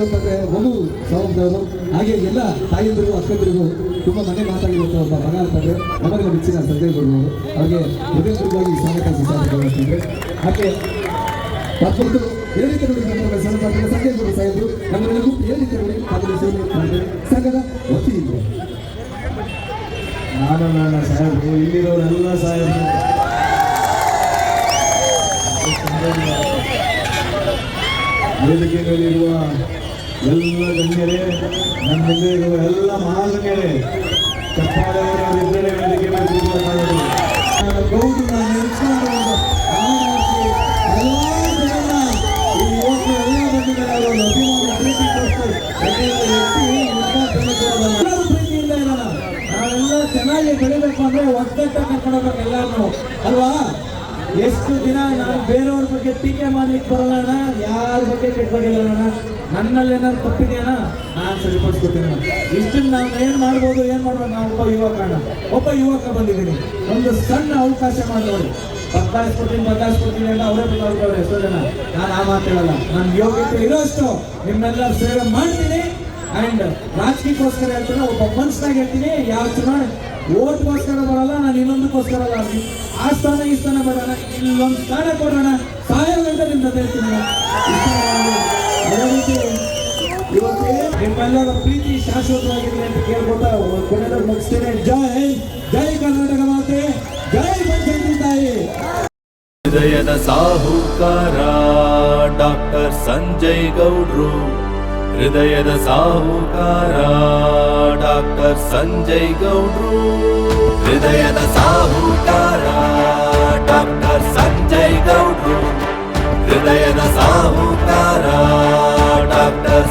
ಅಂತಂದ್ರೆ ಮಗು ಸಹೋದರರು ಹಾಗೆ ಎಲ್ಲ ತಾಯಿಯಂದಿರಿಗೂ ಅಕ್ಕಂದಿರಿಗೂ ತುಂಬಾ ಮನೆ ಮಾತಾಗಿರುತ್ತೆ ಒಬ್ಬ ಮಗ ಅಂತಂದ್ರೆ ನಮಗೆ ಮೆಚ್ಚಿನ ಸಂಜಯ್ ಗೌಡ್ರು ಅವರಿಗೆ ಹೃದಯಪೂರ್ವಕವಾಗಿ ಸ್ವಾಗತ ಸುಸ್ವಾಗತ. ಹಾಗೆ ಮತ್ತೊಂದು ಏರಿಕೆ ನೋಡಿ ಸಂಜಯ್ ಗೌಡ್ರು ಸಾಹೇಬರು ನಮ್ಮೆಲ್ಲರಿಗೂ ಏರಿಕೆ ನೋಡಿ ಸಂಘದ ವತಿಯಿಂದ ನಾನು ಸಾಹೇಬರು ಇಲ್ಲಿರೋರೆಲ್ಲ ಸಾಹೇಬರು ವೇದಿಕೆ ಮೇಲಿರುವ ಎಲ್ಲ ಗಣ್ಯರೇ, ನನ್ನ ಮುಂದೆ ಇರುವ ಎಲ್ಲ ಮಹಾಗಣ್ಯರೇ, ಚಪ್ಪಾಳೆಯವರಿದ್ದರೆ ವೇದಿಕೆ ಮೇಲೆ ಗೌಡು ನಾನು ನೆನೆಸ್ಕೊಂಡು ನಾವೆಲ್ಲ ಚೆನ್ನಾಗಿ ಬೆಳಿಬೇಕು ಅಂದ್ರೆ ಒಗ್ಗಟ್ಟಾಗಿ ಕರ್ಕೊಂಡು ಹೋಗ್ಬೇಕು ಎಲ್ಲಾರು ಅಲ್ವಾ. ಎಷ್ಟು ದಿನ ನಾನು ಬೇರೆಯವ್ರ ಬಗ್ಗೆ ಟೀಕೆ ಮಾಡ್ಲಿಕ್ಕೆ ಬರಲ್ಲ ಅಣ್ಣ, ಯಾರ ಬಗ್ಗೆ ಕೆಟ್ಟ ಬಗ್ಗೆ ಅಣ್ಣ, ನನ್ನಲ್ಲಿ ಏನಾದ್ರು ತಪ್ಪಿದೆಯಣ್ಣ ನಾನು ಸರಿಪಡಿಸ್ಕೊತೀನಿ. ಇಷ್ಟನ್ನು ನಾವು ಏನು ಮಾಡ್ಬೋದು, ಏನು ಮಾಡ್ಬೋದು. ನಾವು ಒಬ್ಬ ಯುವಕ ಬಂದಿದ್ದೀನಿ, ಒಂದು ಸಣ್ಣ ಅವಕಾಶ ಮಾಡಿ ನೋಡಿ. ಬದಲಾಯಿಸ್ಕೊಡ್ತೀನಿ ಅಂತ ಅವರೇ ಬದಲಾಯಿಸ್ತಾರೆ ಎಷ್ಟೋ ಜನ. ನಾನು ಆ ಮಾತು ಹೇಳಲ್ಲ, ನನ್ನ ಯೋಗ್ಯತೆ ಇರೋಷ್ಟು ನಿಮ್ಮೆಲ್ಲ ಸೇವೆ ಮಾಡ್ತೀನಿ. ಅಂಡ್ ರಾಜಕೀಯಕ್ಕೋಸ್ಕರ ಹೇಳ್ತೀನಿ, ಒಬ್ಬ ಮನುಷ್ಯನಾಗಿ ಹೇಳ್ತೀನಿ, ಯಾವ ಚುನಾವಣೆ ಓಟ್ಗೋಸ್ಕರ ಬರಲ್ಲ, ನಾನು ಇನ್ನೊಂದಕ್ಕೋಸ್ಕರ ಅಲ್ಲ. ಆ ಸ್ಥಾನ ಈ ಸ್ಥಾನ ಬರೋಣ, ಇಲ್ಲೊಂದು ಸ್ಥಾನ ಕೊಡೋಣ, ಸಹಾಯ ಅಂತ ನಿಮ್ಮ ಜೊತೆ ಹೇಳ್ತೀನಿ. ಅದೇ ರೀತಿ ಇವತ್ತೇ ನಿಮ್ಮೆಲ್ಲರ ಪ್ರೀತಿ ಶಾಶ್ವತವಾಗಿದೆ ಅಂತ ಕೇಳ್ಕೊತಾ ಕೊನೆಯಲ್ಲಿ ಮುಗಿಸ್ತೇನೆ. ಜೈ ಜೈ ಕರ್ನಾಟಕ ಮಾತೆ, ಜೈ ಪಂಚಾಯತಿ ತಾಯಿ. ಹೃದಯದ ಸಾಹುಕಾರ ಡಾಕ್ಟರ್ ಸಂಜಯ್ ಗೌಡ್ರು, ಹೃದಯದ ಸಾಹುಕಾರ ಡಾಕ್ಟರ್ ಸಂಜಯ್ ಗೌಡ್ರು, ಹೃದಯದ ಸಾಹುಕಾರ ಡಾಕ್ಟರ್ ಸಂಜಯ್ ಗೌಡ್ರು, ಹೃದಯದ ಸಾಹುಕಾರ ಡಾಕ್ಟರ್